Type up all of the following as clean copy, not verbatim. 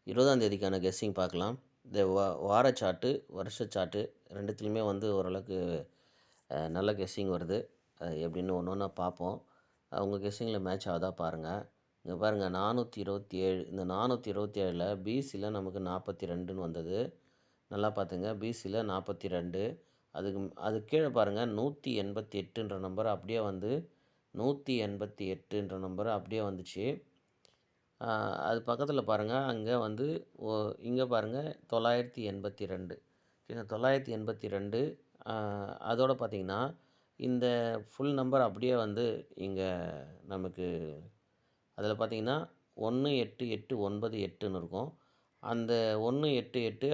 20ஆம் தேதிக்கான guessing பார்க்கலாம். இந்த வார சார்ட்டு, வருஷ சார்ட்டு 2த்துலயுமே வந்து ஓரளவுக்கு நல்ல கெஸ்ஸிங் வருது. அது எப்படின்னு ஒண்ணு ஒண்ணா பார்ப்போம். உங்க கெஸ்ஸிங்கில மேட்ச் ஆகுதா பாருங்க. இங்க பாருங்க 427 இந்த 427ல பிசில நமக்கு 42ன்னு வந்தது. நல்லா பார்த்துங்க. பிசில 42 அதுக்கு கீழ பாருங்க 188ன்ற நம்பர் அப்படியே வந்து 188ன்ற நம்பர் அப்படியே வந்துச்சு. அது பக்கத்தில பாருங்க, அங்க வந்து இங்க பாருங்க 982 சரிங்களா. 982 அ அதோட பார்த்தீங்கன்னா, இந்த ஃபுல் நம்பர் அப்படியே வந்து இங்க நமக்கு அதில பார்த்தீங்கன்னா, 18898ன்னு இருக்கும். அந்த 188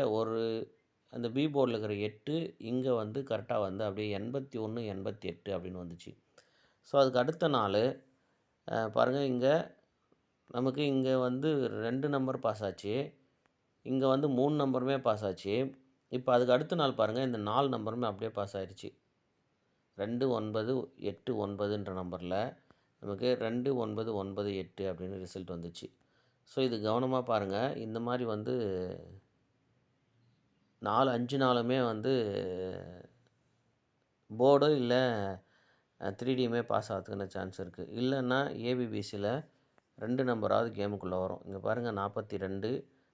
அந்த பி போர்ட்ல இருக்கிற 8 இங்க வந்து கரெக்ட்டா வந்து அப்படியே 81, 88 அப்படின்னு வந்துச்சு. ஸோ, அதுக்கு அடுத்த நாளு பாருங்க நமக்கு இங்க வந்து 2 நம்பர் பாஸ் ஆச்சு. இங்க வந்து 3 நம்பருமே பாஸ் ஆச்சு. இப்ப அதுக்கு அடுத்த நாள் பாருங்க, இந்த 4 நம்பருமே அப்படியே பாஸ் ஆயிருச்சு. 2989ன்ற நம்பர்ல நமக்கு 2998 அப்படின்னு ரிசல்ட் வந்துச்சு. ஸோ, இது கவனமா பாருங்க. இந்த மாரி வந்து 5 நாளுமே வந்து போர்டோ இல்ல 3டியுமே பாஸ் ஆகுறதுக்கான சான்ஸ் இருக்கு. இல்லன்னா ஏபிபிசில 2 நம்பராவது கேமுக்குள்ள வரும். இங்க பாருங்க 42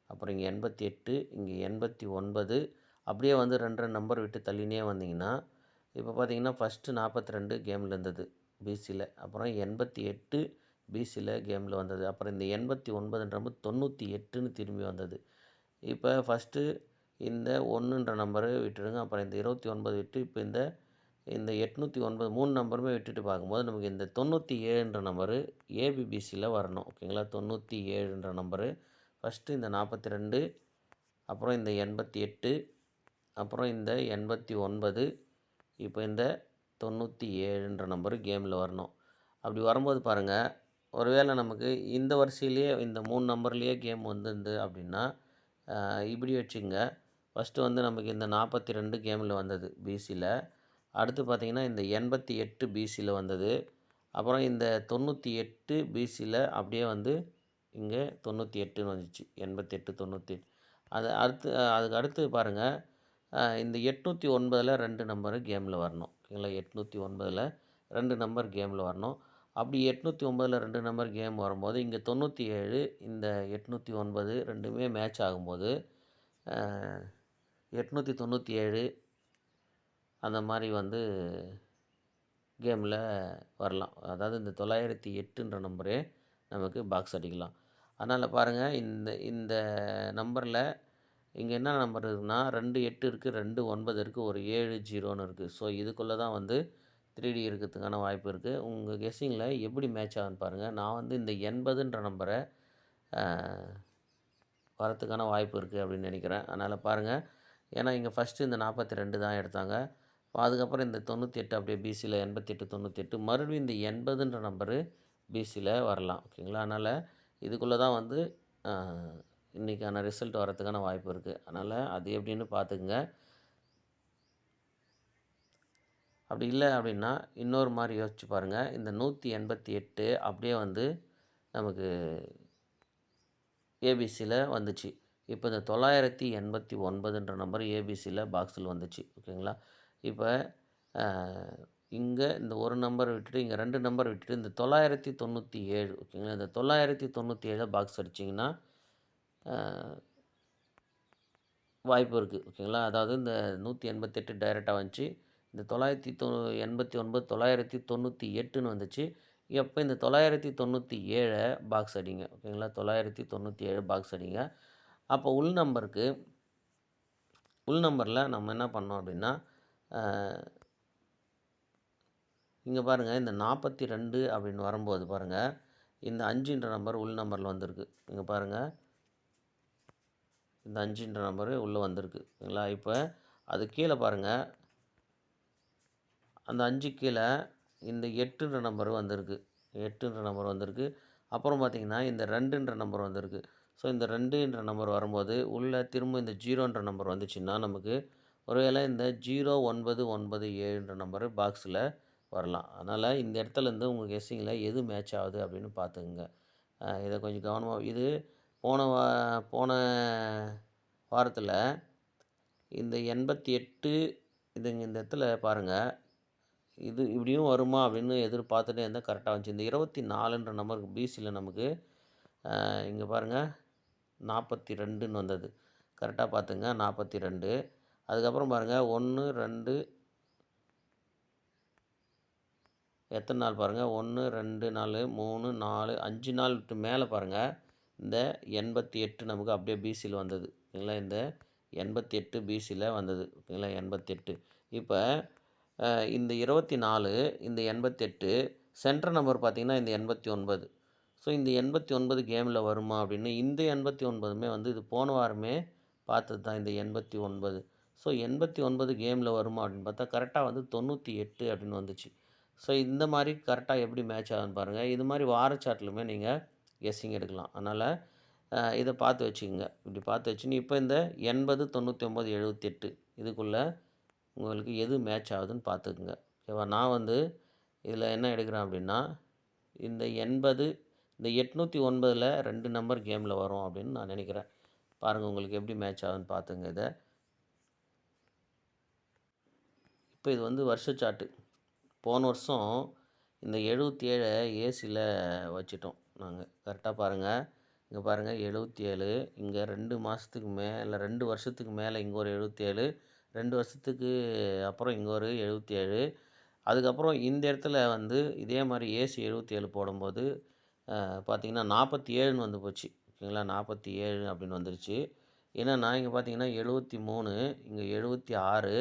அப்புறம் இங்க 88 இங்க 89 அப்படியே வந்து 2, 2 நம்பர் விட்டு தள்ளினே வந்தீங்கன்னா, இப்போ பார்த்தீங்கன்னா ஃபர்ஸ்ட்டு 42 கேம்ல இருந்தது பிசில. அப்புறம் 88 பிசில கேம்ல வந்தது. அப்புறம் இந்த 89ன்ற 98ன்னு திரும்பி வந்தது. இப்போ ஃபர்ஸ்ட்டு இந்த 1ன்ற நம்பர விட்டுடுங்க. அப்புறம் இந்த 29 விட்டு இப்போ இந்த 809 3 நம்பருமே விட்டுட்டு பார்க்கும்போது நமக்கு இந்த 97ன்ற நம்பரு ஏபிபிசில வரணும். ஓகேங்களா. 97ன்ற நம்பரு ஃபர்ஸ்ட்டு இந்த 42 அப்புறம் இந்த 88 அப்புறம் இந்த 89 இப்போ இந்த 97ன்ற நம்பரு கேம்ல வரணும். அப்படி வரும்போது பாருங்க, ஒருவேளை நமக்கு இந்த வரிசையிலேயே இந்த 3 நம்பர்லேயே கேம் வந்திருந்து அப்படின்னா, இப்படி வச்சுக்கங்க. ஃபர்ஸ்ட்டு வந்து நமக்கு இந்த 42 கேம்ல வந்தது பிசில. அடுத்து பார்த்தீங்கன்னா, இந்த 88 பிசில வந்தது. அப்புறம் இந்த 98 பிசில அப்படியே வந்து இங்க 98ன்னு வந்துச்சு. 88, 98 அதுக்கு அடுத்து பாருங்க, இந்த 809ல 2 நம்பரு கேம்ல வரணும். ஓகேங்களா. 809ல 2 நம்பர் கேம்ல வரணும். அப்படி 809ல 2 நம்பர் கேம் வரும்போது, இங்க 97 இந்த 809 2மே மேட்ச் ஆகும்போது, 897 அந்த மாரி வந்து கேம்ல வரலாம். அதாவது இந்த 908ன்ற நம்பரே நமக்கு பாக்ஸ் அடிக்கலாம். அதனால பாருங்க, இந்த இந்த நம்பர்ல இங்க என்ன நம்பர் இருக்குன்னா, 2 8 இருக்கு, 2 9 இருக்கு, ஒரு 7 0ன்னு இருக்கு. ஸோ, இதுக்குள்ள தான் வந்து 3டி இருக்கிறதுக்கான வாய்ப்பு இருக்கு. உங்க கெஸ்ஸிங்கில எப்படி மேட்ச் ஆகுதுன்னு பாருங்க. நான் வந்து இந்த 80ன்ற நம்பர அ வரத்துக்கான வாய்ப்பு இருக்கு அப்படின்னு நினைக்கிறேன். அதனால பாருங்க. ஏன்னா, இங்க ஃபர்ஸ்ட்டு இந்த 42 தான் எடுத்தாங்க. அதுக்கப்புறம் இந்த 98 அப்படியே பிசில 88, 98 மறுபடியும் இந்த 80ன்ற நம்பரு பிசில வரலாம். ஓகேங்களா. அதனால இதுக்குள்ள தான் வந்து அ இன்னைக்கான ரிசல்ட் வரதுக்கான வாய்ப்பு இருக்கு. அதனால அது எப்படின்னு பார்த்துக்கங்க. அப்படி இல்ல அப்படின்னா, இன்னொரு மாரி யோசிச்சு பாருங்க. இந்த 188 அப்படியே வந்து நமக்கு ஏபிசில வந்துச்சு. இப்போ இந்த 989ன்ற நம்பர் ஏபிசில பாக்ஸில வந்துச்சு. ஓகேங்களா. இப்ப அ இங்க இந்த ஒரு நம்பர் விட்டுட்டு, இங்க 2 நம்பர் விட்டுட்டு, இந்த 997 ஓகேங்களா. இந்த 997 பாக்ஸ் அடிச்சீங்கன்னா, அ வாய்ப்பு இருக்கு. ஓகேங்களா. அதாவது இந்த 188 டைரக்ட்டா வந்துச்சு. இந்த 989 998ன்னு வந்துச்சு. எப்போ இந்த 997 பாக்ஸ் அடிங்க. ஓகேங்களா. 997 பாக்ஸ் அடிங்க. அப்போ உள் நம்பர்ல நம்ம என்ன பண்ணோம் அப்படின்னா, அ இங்க பாருங்க இந்த 42 அப்படின்னு வரும்போது பாருங்க, இந்த 5ன்ற நம்பர் உள் நம்பர்ல வந்திருக்கு. இங்க பாருங்க. இந்த 5ன்ற நம்பரு உள்ள வந்திருக்கு. ஓகேங்களா. இப்ப அது கீழ பாருங்க. அந்த 5 கீழ இந்த 8ன்ற நம்பர் வந்திருக்கு. 8ன்ற நம்பர் வந்திருக்கு. அப்புறம் பார்த்தீங்கன்னா, இந்த 2ன்ற நம்பர் வந்திருக்கு. ஸோ, இந்த 2ன்ற நம்பர் வரும்போது, உள்ள திரும்ப இந்த 0ன்ற நம்பர் வந்துச்சுன்னா, நமக்கு ஒருவேளை இந்த 0997ன்ற நம்பரு பாக்ஸில வரலாம். அதனால இந்த இடத்துலேருந்து உங்க கெஸ்ஸிங்கில எது மேட்ச் ஆகுது அப்படின்னு பார்த்துக்கங்க. இத கொஞ்சம் கவனமா இது போன வாரத்தில் இந்த 88 இந்த இடத்துல பாருங்கள், இது இப்படியும் வருமா அப்படின்னு எதிர்பார்த்துட்டே இருந்தால் கரெக்டாக வந்துச்சு. இந்த 24ன்ற நம்பருக்கு பிசியில் நமக்கு இங்கே பாருங்கள் 42ன்னு வந்தது. கரெக்டாக பார்த்துங்க 42. அதுக்கப்புறம் பாருங்கள் 1, 2 எத்தனை நாள் பாருங்கள், 1, 2 நாள், 3, 4, 5 நாள் விட்டு மேலே பாருங்கள் இந்த 88 நமக்கு அப்படியே பிசியில் வந்தது. ஓகேங்களா, இந்த 88 பிசியில் வந்தது. ஓகேங்களா, 88. இப்போ இந்த 24, இந்த 88 சென்டர் நம்பர் பார்த்திங்கன்னா இந்த 89. ஸோ இந்த 89 கேமில் வருமா அப்படின்னு, இந்த 89மே வந்து இது போன வாரமே பார்த்தது தான் இந்த 89. ஸோ 89 கேமில் வருமா அப்படின்னு பார்த்தா கரெக்டாக வந்து 98 அப்படின்னு வந்துச்சு. ஸோ இந்த மாதிரி கரெக்டாக எப்படி மேட்ச் ஆகுதுன்னு பாருங்கள். இது மாதிரி வாரச்சாட்டிலுமே நீங்கள் கெஸ்ஸிங் எடுக்கலாம். அதனால் இதை பார்த்து வச்சுக்கோங்க. இப்படி பார்த்து வச்சுன்னு இப்போ இந்த 80, 99, 78 இதுக்குள்ளே உங்களுக்கு எது மேட்ச் ஆகுதுன்னு பார்த்துக்குங்க. ஓகேவா, நான் வந்து இதில் என்ன எடுக்கிறேன் அப்படின்னா, இந்த 80, இந்த 809ல் 2 நம்பர் கேமில் வரும் அப்படின்னு நான் நினைக்கிறேன். பாருங்கள் உங்களுக்கு எப்படி மேட்ச் ஆகுதுன்னு பார்த்துங்க இதை. இப்போ இது வந்து வருஷ சார்ட்டு. போன வருஷம் இந்த 77 ஏசியில் வச்சிட்டோம் நாங்கள். கரெக்டாக பாருங்கள், இங்கே பாருங்கள் 77, இங்கே 2 மாதத்துக்கு மேலே 2 வருஷத்துக்கு மேலே இங்கே ஒரு 77, 2 வருஷத்துக்கு அப்புறம் இங்கே ஒரு 77. அதுக்கப்புறம் இந்த இடத்துல வந்து இதே மாதிரி ஏசி 77 போடும்போது பார்த்திங்கன்னா 47ன்னு வந்து போச்சு. ஓகேங்களா, 47 அப்படின்னு வந்துருச்சு. ஏன்னா இங்கே பார்த்தீங்கன்னா 73, இங்கே 76,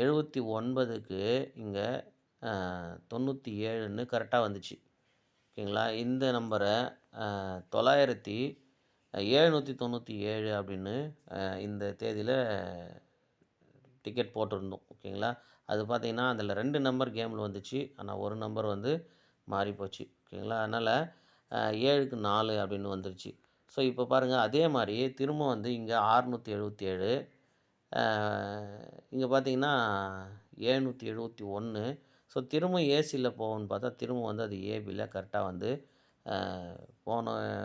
79க்கு இங்கே 97ன்னு கரெக்டாக வந்துச்சு. ஓகேங்களா, இந்த நம்பரை 797 அப்படின்னு இந்த தேதியில் டிக்கெட் போட்டிருந்தோம். ஓகேங்களா, அது பார்த்திங்கன்னா அதில் 2 நம்பர் கேமில் வந்துச்சு. ஆனால் ஒரு நம்பர் வந்து மாறி போச்சு. ஓகேங்களா, அதனால் 7க்கு 4 அப்படின்னு வந்துருச்சு. ஸோ இப்போ பாருங்கள் அதே மாதிரி திரும்ப வந்து இங்கே 677, இங்கே பார்த்திங்கன்னா 771. ஸோ திரும்ப ஏசியில் போகும்னு பார்த்தா திரும்ப வந்து அது ஏபியில் கரெக்டாக வந்து போன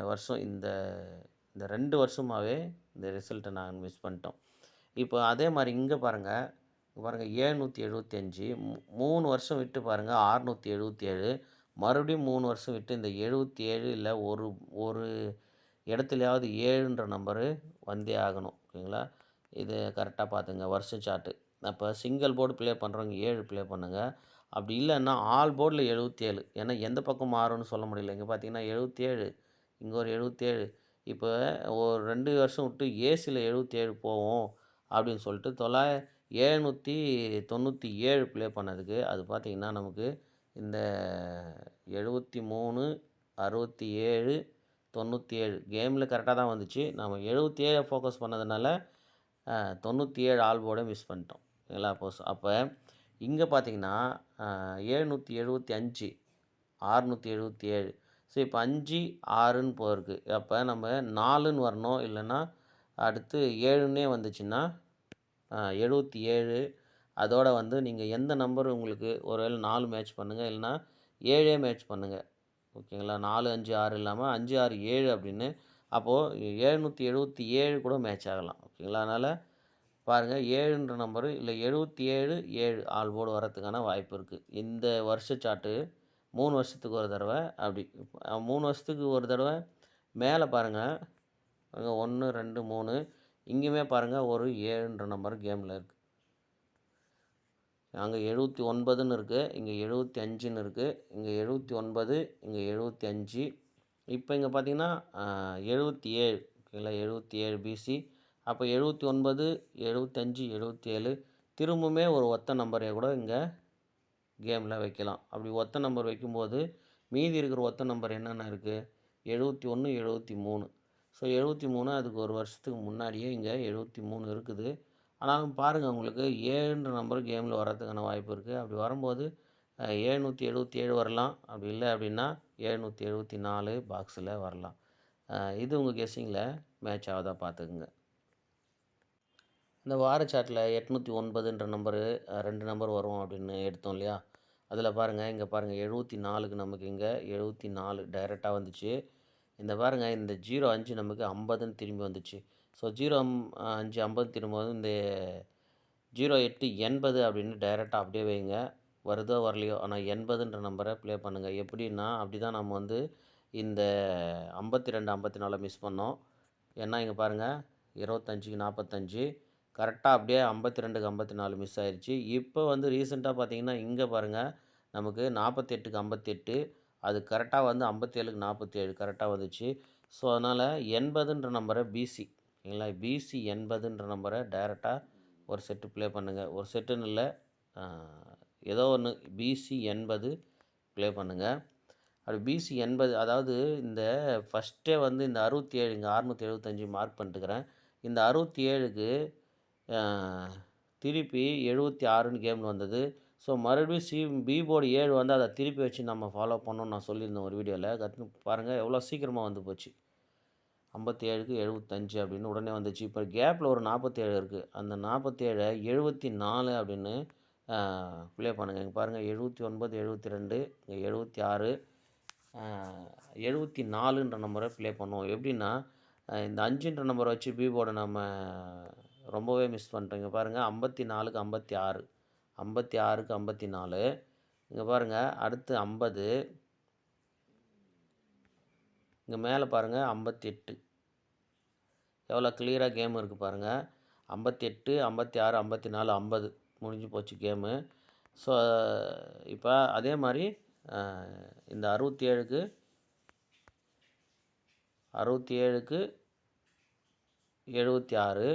வருஷம் இந்த 2 வருஷமாகவே இந்த ரிசல்ட்டை நாங்கள் மிஸ் பண்ணிட்டோம். இப்போ அதே மாதிரி இங்கே பாருங்கள், 775, 3 வருஷம் விட்டு பாருங்கள் 677, மறுபடியும் 3 வருஷம் விட்டு இந்த 77 இல்லை ஒரு இடத்துலையாவது 7ன்ற நம்பரு வந்தே ஆகணும். ஓகேங்களா, இது கரெக்டாக பார்த்துங்க வருஷம் சார்ட்டு. அப்போ சிங்கிள் போர்டு ப்ளே பண்ணுறவங்க 7 ப்ளே பண்ணுங்கள். அப்படி இல்லைன்னா ஆல் போர்டில் 77. ஏன்னா எந்த பக்கம் மாறும்னு சொல்ல முடியல. இங்கே பார்த்தீங்கன்னா 77, இங்கே ஒரு 77. இப்போ ஒரு 2 வருஷம் விட்டு ஏசியில் 77 போவோம் அப்படின்னு சொல்லிட்டு 797 ப்ளே பண்ணதுக்கு அது பார்த்திங்கன்னா நமக்கு இந்த 73, 67, 97 கேமில் கரெக்டாக தான் வந்துச்சு. நம்ம 77 ஃபோக்கஸ் பண்ணதுனால 97 ஆல் போர்டை மிஸ் பண்ணிட்டோம். ஓகேங்களா, அப்போ இங்கே பார்த்திங்கன்னா 775, 677. ஸோ இப்போ 5, 6ன்னு போயிருக்கு. அப்போ நம்ம 4ன்னு வரணும். இல்லைன்னா அடுத்து 7ன்னே வந்துச்சுன்னா 77. அதோடு வந்து நீங்கள் எந்த நம்பர் உங்களுக்கு ஒருவேளை 4 மேட்ச் பண்ணுங்கள், இல்லைன்னா 7 மேட்ச் பண்ணுங்கள். ஓகேங்களா, 4, 5, 6 இல்லாமல் 5, 6, 7 அப்படின்னு. அப்போது 777 கூட மேட்ச் ஆகலாம். ஓகேங்களா, அதனால் பாருங்கள் 7ன்ற நம்பரு இல்லை 77, 7 ஆல் போர்டு வரத்துக்கான வாய்ப்பு இருக்குது. இந்த வருஷ சார்ட்டு 3 வருஷத்துக்கு ஒரு தடவை அப்படி 3 வருஷத்துக்கு ஒரு தடவை மேலே பாருங்கள் 1, 2, 3 இங்கேயுமே பாருங்கள் ஒரு 7ன்ற நம்பர் கேமில் இருக்குது. அங்கே 79ன்னு இருக்குது, இங்கே 75ன்னு இருக்குது, இங்கே 79, இங்கே 75. இப்போ இங்கே பார்த்தீங்கன்னா 77. ஓகேங்களா, 77 பிசி. அப்போ 79, 75, 77 திரும்பவுமே ஒரு ஒத்த நம்பரை கூட இங்கே கேமில் வைக்கலாம். அப்படி ஒத்த நம்பர் வைக்கும்போது மீதி இருக்கிற ஒத்த நம்பர் என்னென்ன இருக்குது, 71, 73. ஸோ 73 அதுக்கு ஒரு வருஷத்துக்கு முன்னாடியே இங்கே 73 இருக்குது. ஆனாலும் பாருங்கள் உங்களுக்கு 7ன்ற நம்பர் கேமில் வர்றதுக்கான வாய்ப்பு இருக்குது. அப்படி வரும்போது 777 வரலாம். அப்படி இல்லை அப்படின்னா 774 பாக்ஸில் வரலாம். இது உங்கள் கெஸ்ஸிங்கில் மேட்ச் ஆகுதா பார்த்துக்குங்க. இந்த வார சார்ட்டில் 809ன்ற நம்பரு 2 நம்பர் வரும் அப்படின்னு எடுத்தோம் இல்லையா, அதில் பாருங்கள் இங்கே பாருங்கள் 74க்கு நமக்கு இங்கே 74 டைரெக்டாக வந்துச்சு. இந்த பாருங்கள், இந்த 05 நமக்கு 50ன்னு திரும்பி வந்துச்சு. ஸோ 05 50 திரும்பும்போது இந்த 08 80 அப்படின்னு டைரெக்டாக அப்படியே வைங்க. வருதோ வரலையோ, ஆனால் 80ன்ற நம்பரை ப்ளே பண்ணுங்கள். எப்படின்னா, அப்படி தான் நம்ம வந்து இந்த 52 54 மிஸ் பண்ணோம். ஏன்னா இங்கே பாருங்கள், 25க்கு 45 கரெக்டாக அப்படியே 52க்கு 54 மிஸ் ஆயிடுச்சு. இப்போ வந்து ரீசெண்டாக பார்த்தீங்கன்னா, இங்கே பாருங்கள், நமக்கு 48க்கு 58 அது கரெக்டாக வந்து 57க்கு 47 கரெக்டாக வந்துச்சு. ஸோ அதனால் 80ன்ற நம்பரை பிசி ஓகேங்களா, பிசி 80ன்ற நம்பரை டைரெக்டாக ஒரு செட்டு ப்ளே பண்ணுங்கள். ஒரு செட்டுன்னு இல்லை, ஏதோ ஒன்று பிசி 80 ப்ளே பண்ணுங்கள். அப்படி பிசி 80 அதாவது இந்த ஃபஸ்ட்டே வந்து இந்த 67 இங்கே 675 மார்க் பண்ணிட்டுக்கிறேன். இந்த 67க்கு திருப்பி 76ன்னு கேமில் வந்தது. ஸோ மறுபடியும் பி போர்டு 7 வந்து அதை திருப்பி வச்சு நம்ம ஃபாலோ பண்ணணும்னு நான் சொல்லியிருந்தேன் ஒரு வீடியோவில். பாருங்கள் எவ்வளோ சீக்கிரமாக வந்து போச்சு. 57க்கு 75 அப்படின்னு உடனே வந்துச்சு. இப்போ கேப்பில் ஒரு 47 இருக்குது. அந்த 47 74 அப்படின்னு ப்ளே பண்ணுங்கள். இங்கே பாருங்கள் 79 72 இங்கே 76 74ன்ற நம்பரை ப்ளே பண்ணுவோம். எப்படின்னா இந்த 5ன்ற நம்பரை வச்சு பி போர்டை நம்ம ரொம்பவே மிஸ் பண்ணிட்டோம். பாருங்கள் 54க்கு 56 56க்கு 54 இங்கே பாருங்கள் அடுத்து 50 இங்கே மேலே பாருங்கள் 58 எவ்வளோ கிளியராக கேம் இருக்குது பாருங்கள். 58 56 54 50 முடிஞ்சு போச்சு கேமு. ஸோ இப்போ அதே மாதிரி இந்த 67க்கு 76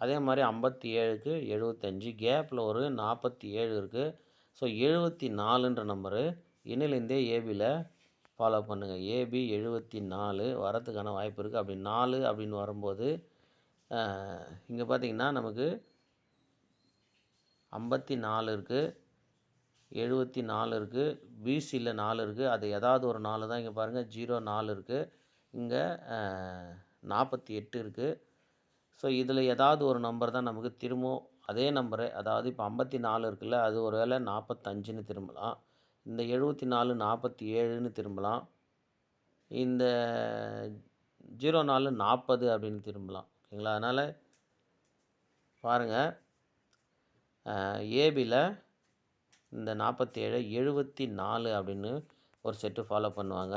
அதே மாதிரி 57க்கு 75 கேப்பில் ஒரு 47 இருக்குது. ஸோ 74ன்ற நம்பரு இன்னிலேருந்தே ஏபியில் ஃபாலோ பண்ணுங்கள். ஏபி 74 வரத்துக்கான வாய்ப்பு இருக்குது. அப்படி 4 அப்படின்னு வரும்போது இங்கே பார்த்திங்கன்னா நமக்கு 54 இருக்குது, 74 இருக்குது, பிசியில் 4 இருக்குது. அது ஏதாவது ஒரு 4 தான். இங்கே பாருங்கள் 04 இருக்குது, இங்கே 48 இருக்குது. ஸோ இதில் ஏதாவது ஒரு நம்பர் தான் நமக்கு திரும்பவும் அதே நம்பரு. அதாவது இப்போ 54 இருக்குல்ல, அது ஒரு வேளை 45ன்னு திரும்பலாம். இந்த 74 47ன்னு திரும்பலாம். இந்த 04 40 அப்படின்னு திரும்பலாம். ஓகேங்களா, அதனால் பாருங்கள் ஏபியில் இந்த 47 74 அப்படின்னு ஒரு செட்டு ஃபாலோ பண்ணுவாங்க.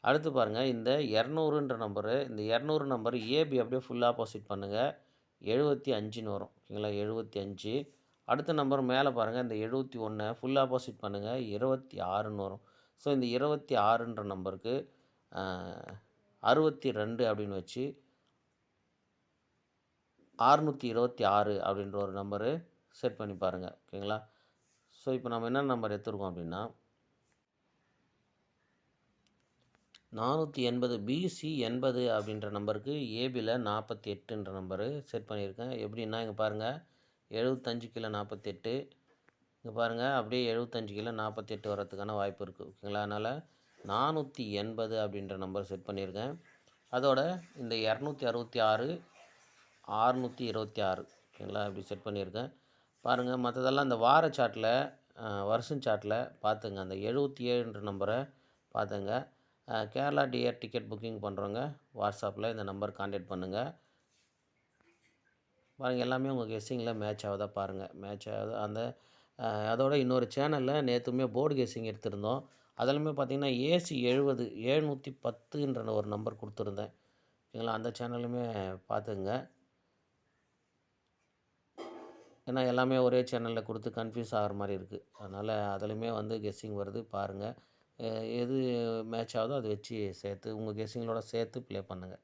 அடுத்து பாருங்கள் இந்த 200ன்ற நம்பரு. இந்த 200 நம்பர் ஏபி அப்படியே ஃபுல் ஆப்போசிட் பண்ணுங்கள். 75ன்னு வரும். ஓகேங்களா, 75. அடுத்த நம்பர் மேலே பாருங்கள், இந்த 71 ஃபுல் ஆப்போசிட் பண்ணுங்கள், 26ன்னு வரும். ஸோ இந்த 26ன்ற நம்பருக்கு 62 அப்படின்னு வச்சு 626 அப்படின்ற ஒரு நம்பரு செட் பண்ணி பாருங்கள். ஓகேங்களா, ஸோ இப்போ நம்ம என்ன நம்பர் எடுத்துருக்கோம் அப்படின்னா 480 பிசி 80 அப்படின்ற நம்பருக்கு ஏபியில் 48ன்ற நம்பரு செட் பண்ணியிருக்கேன். எப்படின்னா இங்கே பாருங்கள் 75 கிலோ 48 இங்கே பாருங்கள் அப்படியே 75 கிலோ 48 வரதுக்கான வாய்ப்பு இருக்குது. ஓகேங்களா, அதனால் 480 அப்படின்ற நம்பர் செட் பண்ணியிருக்கேன். அதோட இந்த 266 626 ஓகேங்களா இப்படி செட் பண்ணியிருக்கேன். பாருங்கள் மற்றதெல்லாம் இந்த வார சாட்டில் வருஷம் சாட்டில் பார்த்துங்க. அந்த 77ன்ற நம்பரை பார்த்துங்க. கேரளா டிஆர் டிக்கெட் புக்கிங் பண்ணுறவங்க வாட்ஸ்அப்பில் இந்த நம்பர் கான்டாக்ட் பண்ணுங்கள். பாருங்கள் எல்லாமே உங்கள் கெஸ்ஸிங்கில் மேட்ச் ஆகுதா பாருங்கள். மேட்ச் ஆகுது. அந்த அதோட இன்னொரு சேனலில் நேற்றுமே போர்டு கெஸ்ஸிங் எடுத்திருந்தோம். அதிலுமே பார்த்திங்கன்னா ஏசி 70 710ன்ற ஒரு நம்பர் கொடுத்துருந்தேன். ஓகேங்களா, அந்த சேனலுமே பார்த்துங்க. ஏன்னா எல்லாமே ஒரே சேனலில் கொடுத்து கன்ஃபியூஸ் ஆகிற மாதிரி இருக்குது. அதனால் அதிலுமே வந்து கெஸ்ஸிங் வருது பாருங்கள். எது மேட்ச் ஆகுதோ அதை வச்சு சேர்த்து உங்கள் கெஸ்ஸிங்களோட சேர்த்து ப்ளே பண்ணுங்கள்.